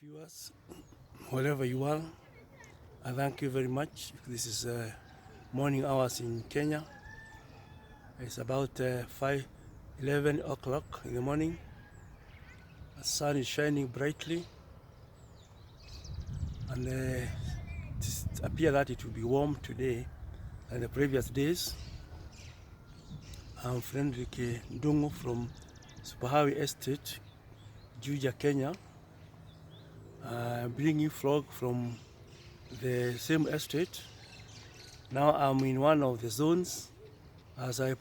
viewers, wherever you are, I thank you very much. This is morning hours in Kenya. It's about 11 o'clock in the morning. The sun is shining brightly, and it appears that it will be warm today than the previous days. I'm Frederick Ndungu from Superhighway Estate, Juja, Kenya. Bringing you vlog from the same estate. Now I'm in one of the zones, as I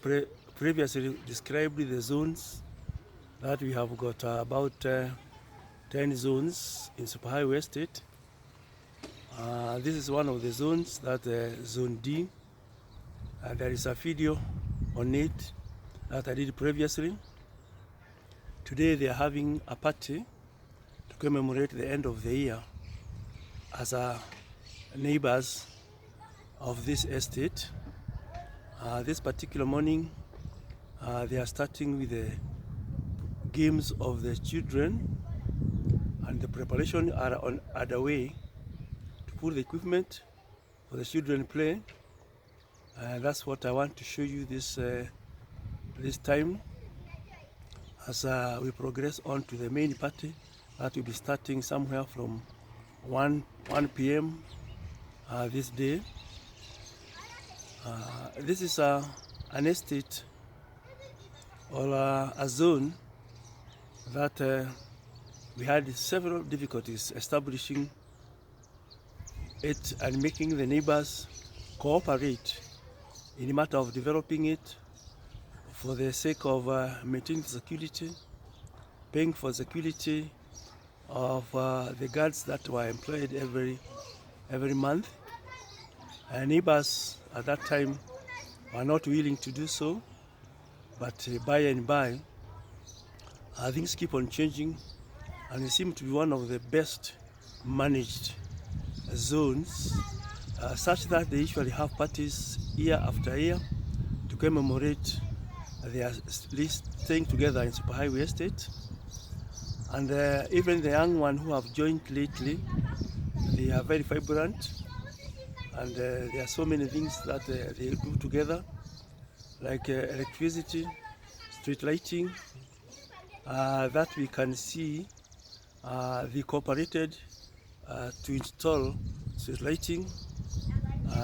previously described the zones that we have got about 10 zones in Superhighway Estate. This is one of the zones, that Zone D. There is a video on it that I did previously. Today they are having a party to commemorate the end of the year as neighbors of this estate. This particular morning, they are starting with the games of the children, and the preparation are underway to put the equipment for the children play. That's what I want to show you this time, as we progress on to the main party that will be starting somewhere from 1 p.m. This day. This is an estate or a zone that we had several difficulties establishing it and making the neighbors cooperate in the matter of developing it for the sake of maintaining security, paying for security of the guards that were employed every month. Neighbors at that time were not willing to do so, but by and by things keep on changing, and it seems to be one of the best managed zones, such that they usually have parties year after year to commemorate their staying together in Superhighway Estate. And even the young ones who have joined lately, they are very vibrant, and there are so many things that they do together, like electricity, street lighting, that we can see they cooperated to install street lighting.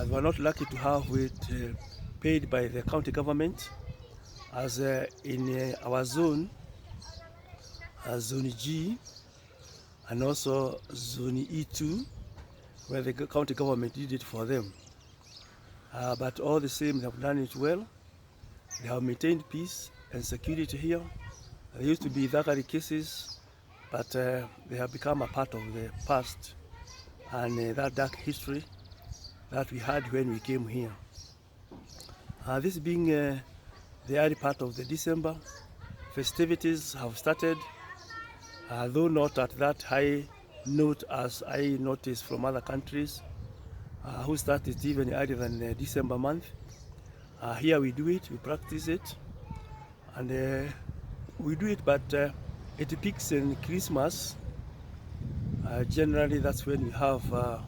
We are not lucky to have it paid by the county government, as in our zone, Zone G, and also Zone E2, where the county government did it for them. But all the same, they have done it well. They have maintained peace and security here. There used to be Thakari cases, but they have become a part of the past and that dark history that we had when we came here. This being the early part of the December, festivities have started, though not at that high note as I noticed from other countries who started even earlier than the December month. Here we do it, we practice it, and we do it, but it peaks in Christmas. Generally, that's when we have a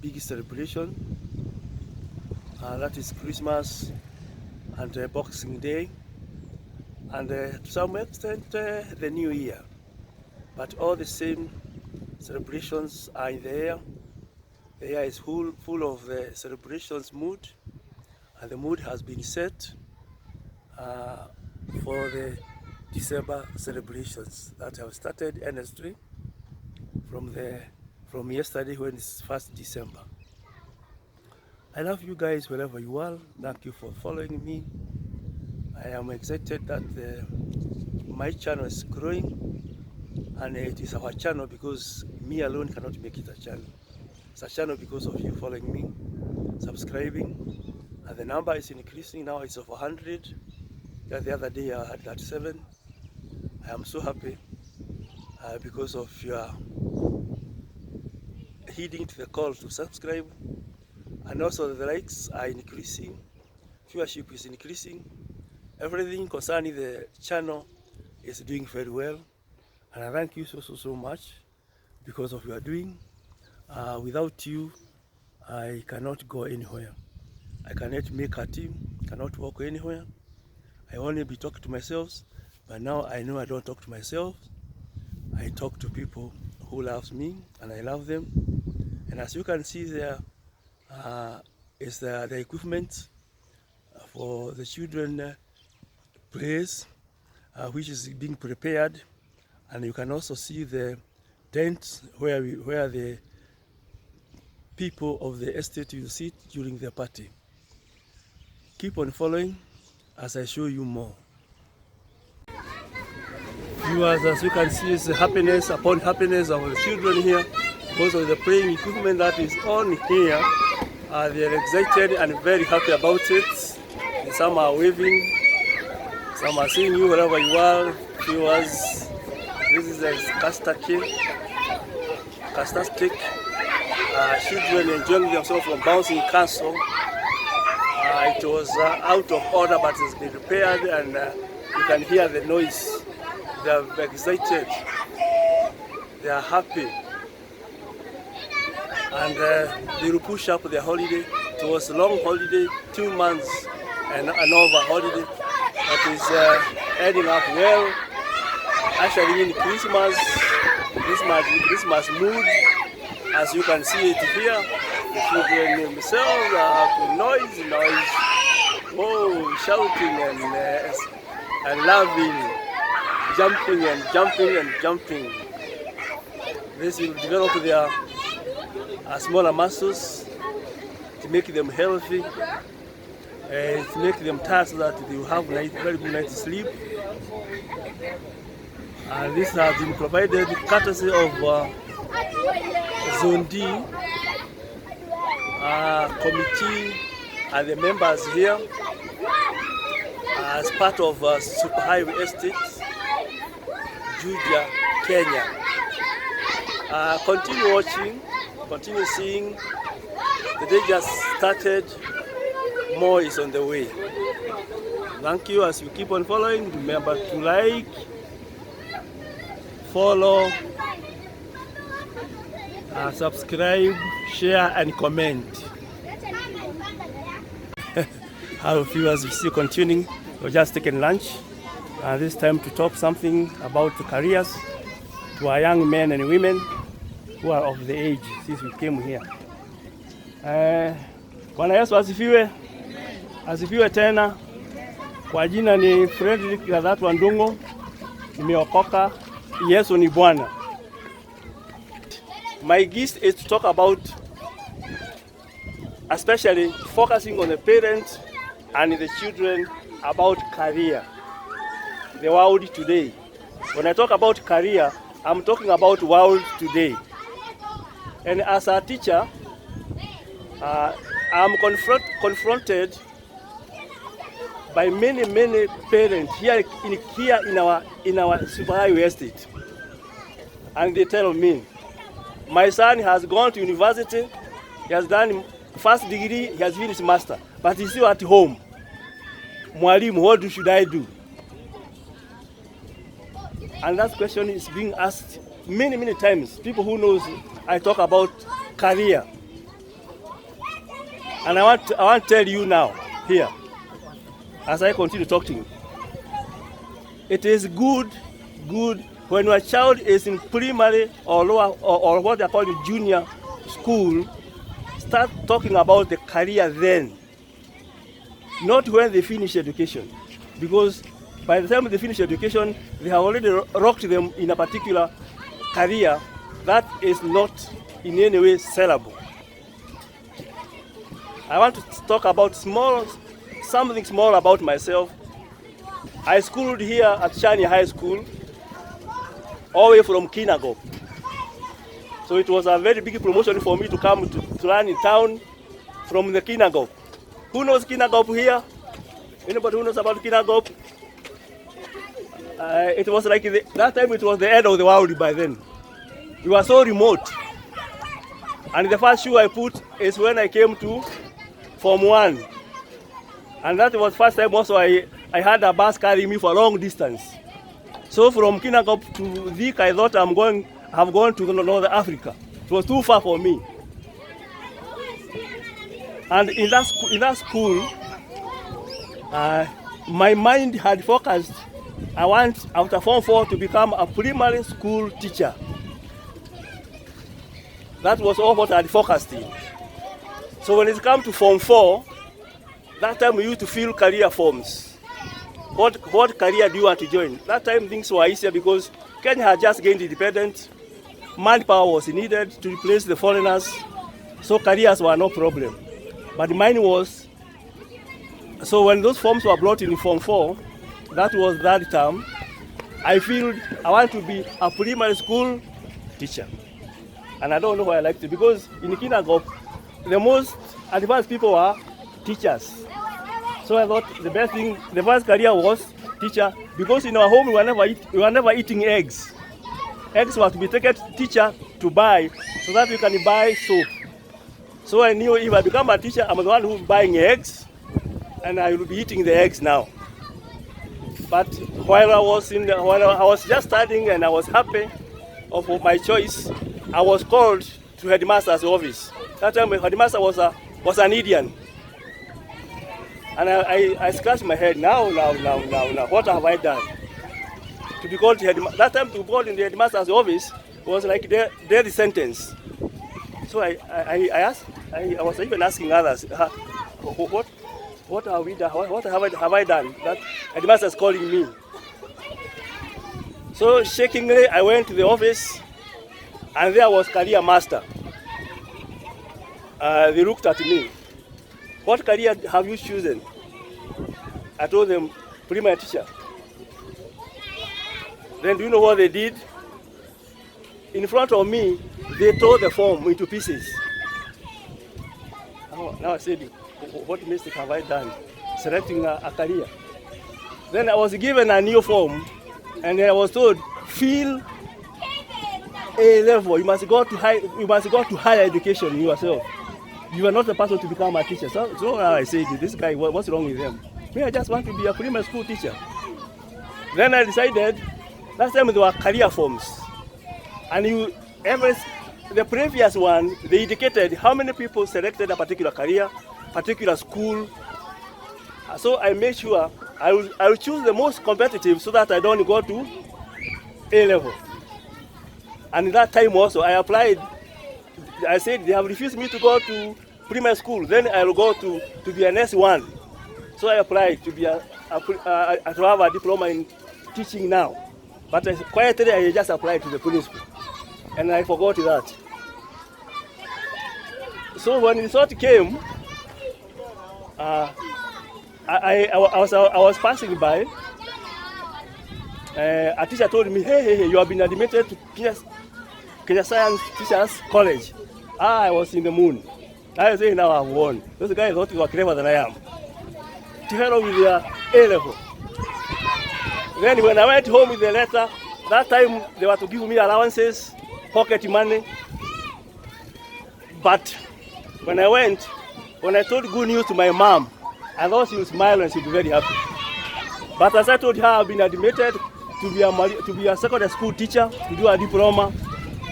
big celebration. That is Christmas and Boxing Day, and to some extent the New Year. But all the same, celebrations are in the air. The air is full of the celebrations mood, and the mood has been set for the December celebrations that have started earnestly from yesterday, when it's 1st December. I love you guys wherever you are. Thank you for following me. I am excited that my channel is growing, and it is our channel because me alone cannot make it a channel. It's a channel because of you following me, subscribing, and the number is increasing. Now it's over 100. The other day I had that 7. I am so happy because of your heeding to the call to subscribe, and also the likes are increasing, viewership is increasing. Everything concerning the channel is doing very well, and I thank you so much, because of your doing. Without you, I cannot go anywhere. I cannot make a team, cannot walk anywhere. I only be talking to myself, but now I know I don't talk to myself. I talk to people who loves me, and I love them. And as you can see there, is the equipment for the children place, which is being prepared. And you can also see the tents where the people of the estate will sit during the party. Keep on following as I show you more. Viewers, as you can see, it's happiness upon happiness of the children here because of the playing equipment that is on here. They are excited and very happy about it. And some are waving, some are seeing you wherever you are. Viewers, this is a custard cake. Children enjoying themselves from bouncing castle. It was out of order, but it's been repaired, and you can hear the noise. They are excited, they are happy, and they will push up their holiday. It was a long holiday, 2 months and over holiday, that is ending up well, actually in Christmas mood, as you can see it here. The children themselves are happy, noise, whoa, shouting and laughing, jumping and jumping. This will develop their smaller muscles to make them healthy, to make them tired so that they will have very good night's sleep. And this has been provided courtesy of Zone D committee and the members here as part of Superhighway Estate, Juja, Kenya. Continue watching, continue seeing. The day just started, more is on the way. Thank you. As you keep on following, remember to like, follow, subscribe, share and comment. Hello viewers, we're still continuing. We're just taking lunch. This time to talk something about the careers to our young men and women who are of the age since we came here. Bwana Yesu asifiwe. Asifiwe tena. Kwa jina ni Frederick Gathatu Wandungu. Nimeokoka. Yesu ni Bwana. My gist is to talk about, especially focusing on the parents and the children, about career. The world today. When I talk about career, I'm talking about world today. And as a teacher, I'm confronted by many parents here in our Superhighway Estate, and they tell me, my son has gone to university, he has done first degree, he has finished master, but he's still at home. Mwalimu, what should I do? And that question is being asked many times. People who knows I talk about career. And I want to tell you now, here, as I continue talking, it is good when your child is in primary or lower or what they call junior school, start talking about the career then, not when they finish education, because by the time they finish education, they have already rocked them in a particular career that is not in any way sellable. I want to talk about something small about myself. I schooled here at Shani High School, all the way from Kinangop. So it was a very big promotion for me to come to learn in town from the Kinangop. Who knows Kinangop here? Anybody who knows about Kinangop? It was like that time it was the end of the world by then. We were so remote. And the first shoe I put is when I came to Form 1. And that was first time also I had a bus carrying me for a long distance. So from Kinangop to Thika, I thought have gone to North Africa. It was too far for me. And in that school, my mind had focused. I want, after Form 4, to become a primary school teacher. That was all what I had focused in. So when it came to Form 4, that time we used to fill career forms. What career do you want to join? That time things were easier because Kenya had just gained independence. Manpower was needed to replace the foreigners, so careers were no problem. But mine was, so when those forms were brought in Form 4, that was that term, I feel I want to be a primary school teacher. And I don't know why I liked it, because in Kinangop, the most advanced people were teachers. So I thought the best thing, the first career was teacher, because in our home we were never eating eggs. Eggs were to be taken to teacher to buy, so that we can buy soap. So I knew if I become a teacher, I'm the one who's buying eggs, and I will be eating the eggs now. But while I was just studying and I was happy of my choice, I was called to headmaster's office. That time the headmaster was an Indian. And I scratched my head, now, what have I done? To be called to headmaster, that time to be called in the headmaster's office was like death sentence. So I was even asking others, what have we done? What have I done? That headmaster is calling me. So shakingly, I went to the office, and there was career master. They looked at me. What career have you chosen? I told them, primary teacher. Then do you know what they did? In front of me, they tore the form into pieces. Now I said, what mistake have I done selecting a career? Then I was given a new form, and I was told, fill A level. You must go to higher education yourself. You are not the person to become a teacher. So I said, this guy, what's wrong with them? Me, I just want to be a primary school teacher. Then I decided, last time there were career forms, and the previous one, they indicated how many people selected a particular career, particular school. So I made sure I will choose the most competitive so that I don't go to A level. And that time also I applied. I said they have refused me to go to primary school. Then I will go to be an S1. So I applied to have a diploma in teaching now. But quietly I just applied to the principal, and I forgot that. So when the result came, I was passing by. A teacher told me, hey, you have been admitted to Kenya Science Teachers College. I was in the moon. I was saying, now I've won. Those guys thought you were clever than I am. To hell with their A level. Then when I went home with the letter, that time they were to give me allowances, pocket money. But when I told good news to my mom, I thought she would smile and she'd be very happy. But as I told her I've been admitted to be a secondary school teacher, to do a diploma,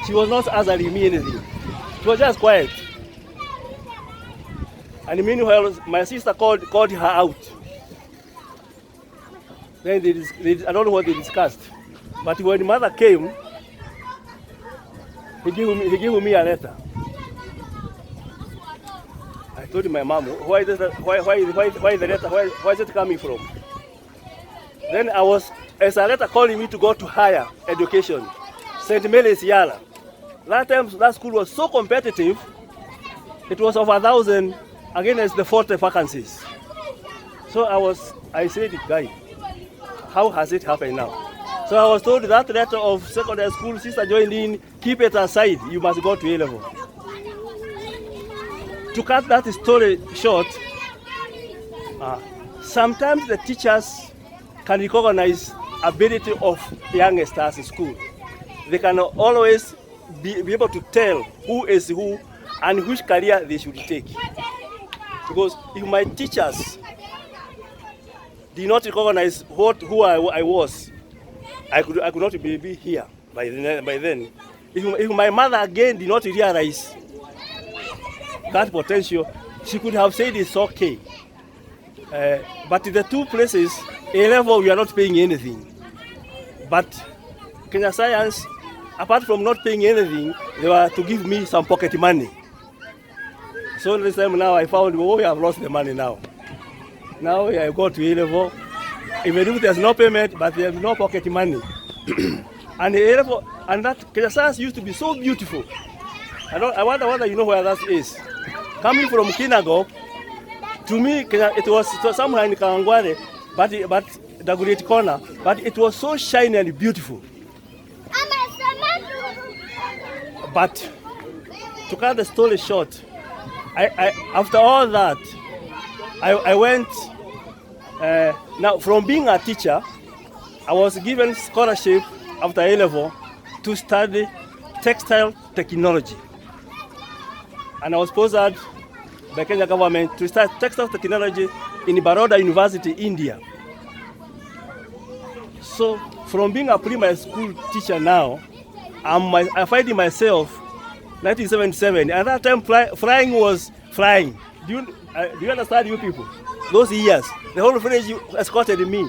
she was not answering me anything. She was just quiet. And meanwhile, my sister called her out. Then I don't know what they discussed. But when the mother came, he gave me a letter. I told my mom, why is the letter? Why is it coming from? Then as a letter calling me to go to higher education, St. Mary's Yala. That time that school was so competitive, it was over 1,000 against the 40 vacancies. So I said, guy, how has it happened now? So I was told that letter of secondary school, sister joined in, keep it aside, you must go to A level. To cut that story short, sometimes the teachers can recognize ability of young stars in school. They can always be able to tell who is who and which career they should take. Because if my teachers did not recognize who I was, I could not be here by then. if my mother again did not realize that potential, she could have said it's okay. But the two places, A level, we are not paying anything. But Kenya Science, apart from not paying anything, they were to give me some pocket money. So this time now I found, we have lost the money now. Now I go to A level, even if there's no payment, but there's no pocket money. And A level, and that Kenya Science used to be so beautiful. I wonder whether you know where that is. Coming from Kinago, to me, it was somewhere in Kawangware, but the Great Corner, but it was so shiny and beautiful. But to cut the story short, after all that, I went, now from being a teacher, I was given scholarship after A level to study textile technology. And I was sponsored by Kenya government to start textile technology in Baroda University, India. So from being a primary school teacher now, I'm finding myself 1977. At that time, flying was flying. Do you understand, you people? Those years, the whole village escorted me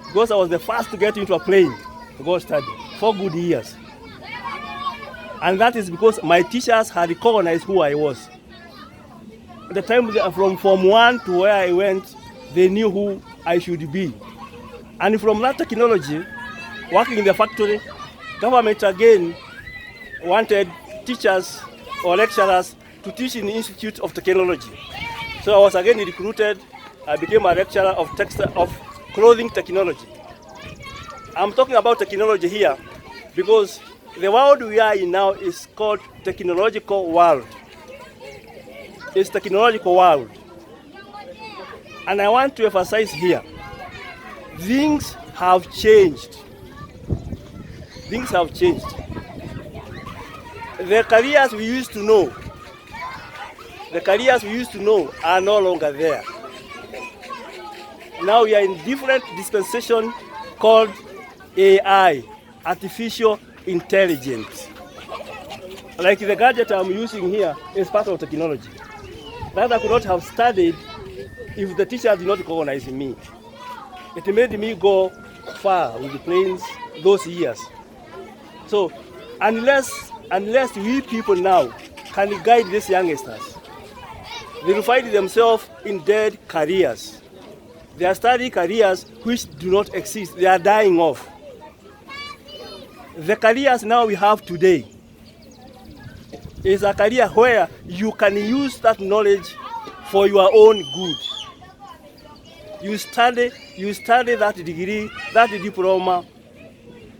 because I was the first to get into a plane to go study for good years. And that is because my teachers had recognized who I was. At the time, from Form 1 to where I went, they knew who I should be. And from that technology, working in the factory, government again wanted teachers or lecturers to teach in the Institute of Technology. So I was again recruited. I became a lecturer of clothing technology. I'm talking about technology here because the world we are in now is called technological world. It's technological world. And I want to emphasize here, things have changed. Things have changed. The careers we used to know, are no longer there. Now we are in different dispensation called AI, artificial intelligence. Like the gadget I'm using here is part of technology that I could not have studied if the teacher did not recognize me. It made me go far with the planes those years. So unless we people now can guide these youngsters, they will find themselves in dead careers. They are studying careers which do not exist. They are dying off. The careers now we have today is a career where you can use that knowledge for your own good. You study that degree, that diploma,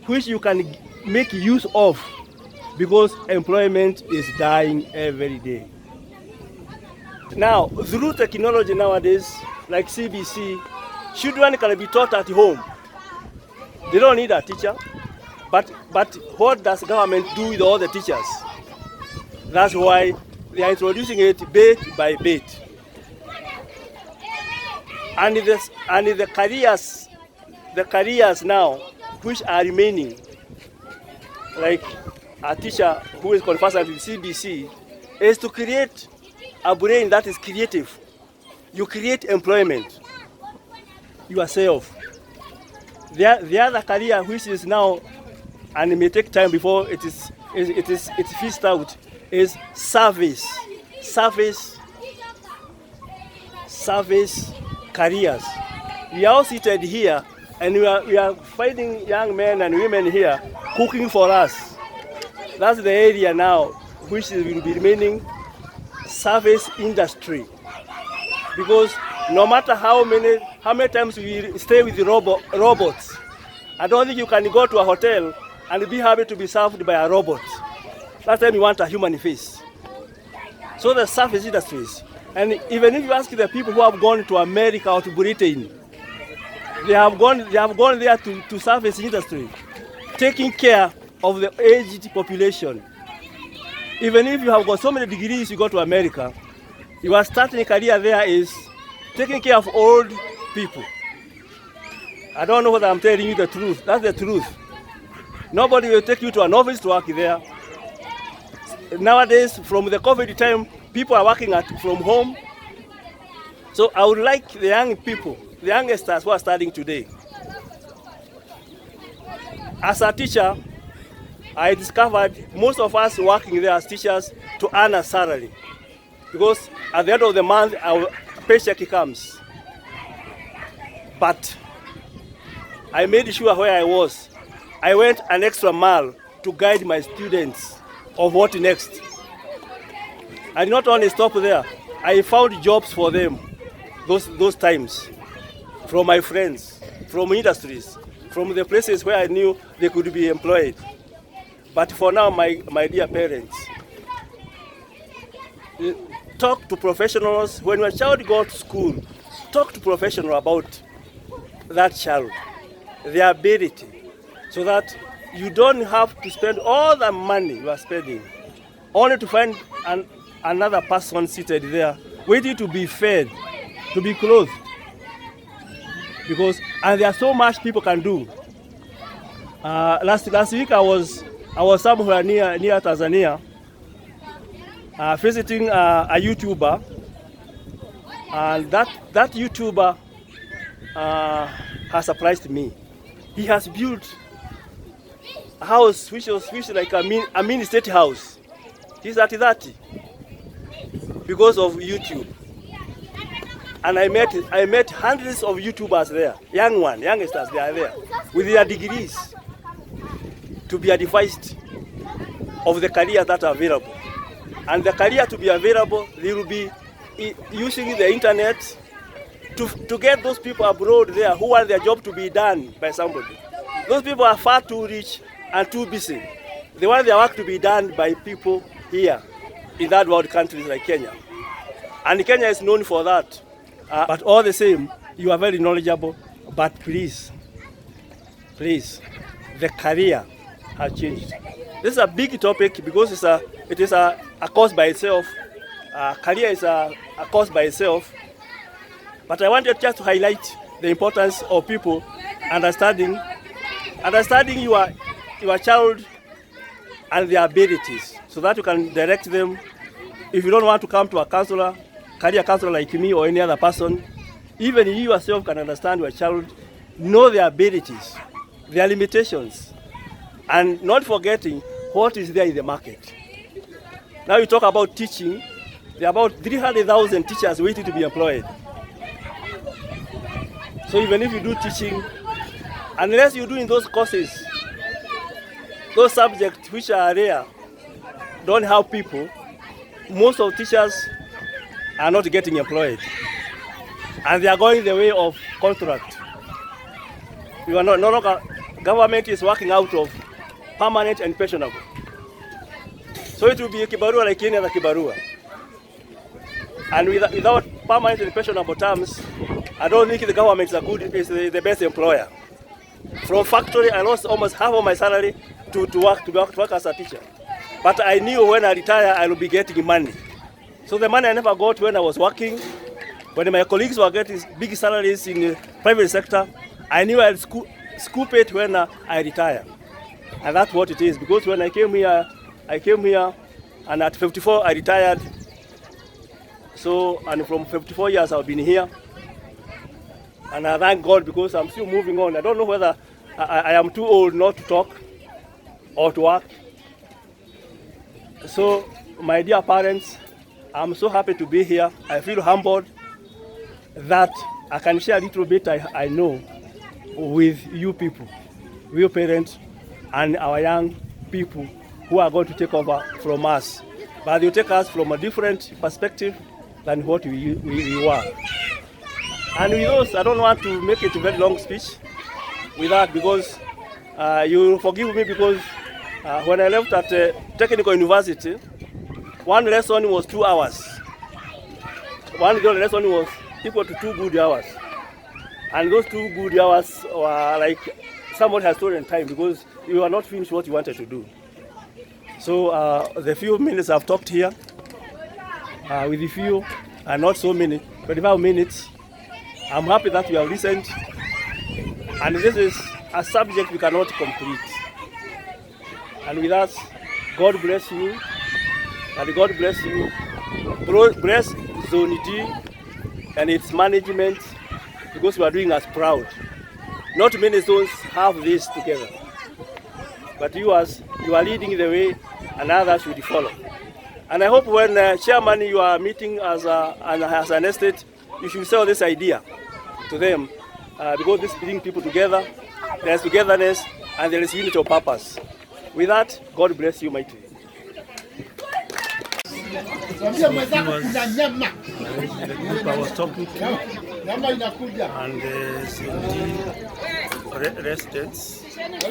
which you can make use of because employment is dying every day. Now, through technology nowadays, like CBC, children can be taught at home. They don't need a teacher. But what does government do with all the teachers? That's why they are introducing it bit by bit. And the careers now which are remaining, like a teacher who is conversant with CBC, is to create a brain that is creative. You create employment yourself. The other career which is now, and it may take time before it's fished out, is service careers. We are all seated here and we are finding young men and women here cooking for us. That's the area now which will be remaining service industry. Because no matter how many times we stay with the robots, I don't think you can go to a hotel and be happy to be served by a robot. Last time you want a human face. So the service industries, and even if you ask the people who have gone to America or to Britain, they have gone there to service industry, taking care of the aged population. Even if you have got so many degrees, you go to America, your starting career there is taking care of old people. I don't know whether I'm telling you the truth. That's the truth. Nobody will take you to an office to work there. nowadays, from the COVID time, people are working from home. So I would like the young people, the youngsters who are studying today. As a teacher, I discovered most of us working there as teachers to earn a salary. Because at the end of the month, our paycheck comes. But I made sure where I was, I went an extra mile to guide my students of what next. I did not only stop there, I found jobs for them those times, from my friends, from industries, from the places where I knew they could be employed. But for now, my dear parents, talk to professionals. When your child goes to school, talk to professionals about that child, their ability, so that you don't have to spend all the money you are spending only to find another person seated there waiting to be fed, to be clothed. And there's so much people can do. Last week I was somewhere near Tanzania, visiting a YouTuber, and that YouTuber has surprised me. He has built a house which is like a mini state house. He's at 30 because of YouTube. And I met hundreds of YouTubers there, youngsters, they are there with their degrees to be advised of the careers that are available. And the career to be available, they will be using the internet to get those people abroad there who want their job to be done by somebody. Those people are far too rich and too busy. They want their work to be done by people here in third world countries like Kenya. And Kenya is known for that. But all the same, you are very knowledgeable. But please, the career has changed. This is a big topic because it is a course by itself. Career is a course by itself. But I wanted just to highlight the importance of people understanding your child and their abilities, so that you can direct them. If you don't want to come to a counselor, career counselor like me or any other person, even you yourself can understand your child, know their abilities, their limitations, and not forgetting what is there in the market. Now you talk about teaching, there are about 300,000 teachers waiting to be employed. So even if you do teaching, unless you do in those courses, those subjects which are rare, don't help people, most of teachers are not getting employed. And they are going the way of contract. You are no longer, government is working out of permanent and pensionable. So it will be a kibarua like any other kibarua. And without permanent and pensionable terms, I don't think the government is the best employer. From factory, I lost almost half of my salary to work as a teacher. But I knew when I retire, I will be getting money. So the money I never got when I was working, when my colleagues were getting big salaries in the private sector, I knew I'd scoop it when I retire. And that's what it is, because when I came here and at 54 I retired. So, and from 54 years I've been here. And I thank God because I'm still moving on. I don't know whether I am too old not to talk or to work. So, my dear parents, I'm so happy to be here. I feel humbled that I can share a little bit I know with you people, your parents, and our young people who are going to take over from us. But they'll take us from a different perspective than what we were. And with those, I don't want to make it a very long speech with that, because you forgive me, because when I left at Technical University, one lesson was 2 hours. One lesson was equal to 2 good hours. And those 2 good hours were like somebody has stolen time, because you are not finished what you wanted to do. So the few minutes I've talked here, with the few, and not so many, 25 minutes, I'm happy that you have listened. And this is a subject we cannot complete. And with that, God bless you. And God bless you. Bless Zone D and its management, because we are doing us proud. Not many zones have this together, but you are leading the way, and others should follow. And I hope when chairman, you are meeting as an estate, you should sell this idea to them, because this brings people together. There is togetherness and there is unity of purpose. With that, God bless you mightily. The group I was talking to and the residents, and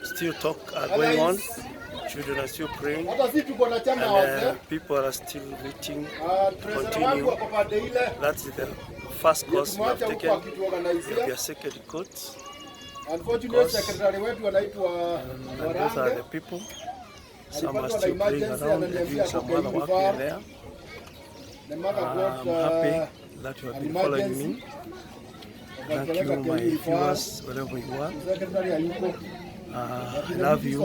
still talk are going on. Children are still praying, and people are still waiting to continue. That's the first course we have taken. There will be a second course. Those are the people. Some are still playing around and doing some other work here and there. I'm happy that you have been following me. Thank you, my viewers, wherever you are. I love you.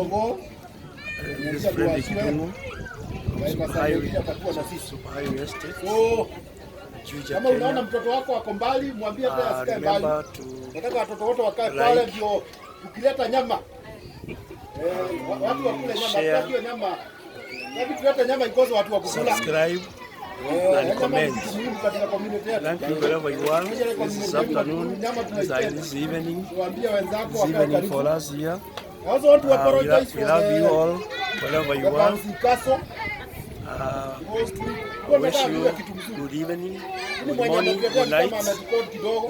This friend is Kidungu, Super Highway Estate, Juja, Kenya. Remember to like, share, subscribe, and comment. Thank you wherever you are. This afternoon, this evening for us here. We love you all wherever you are. I wish you good evening, good morning, good night.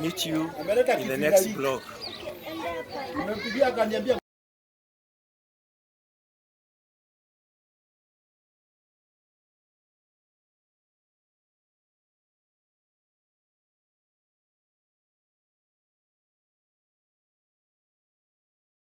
Meet you in the next vlog.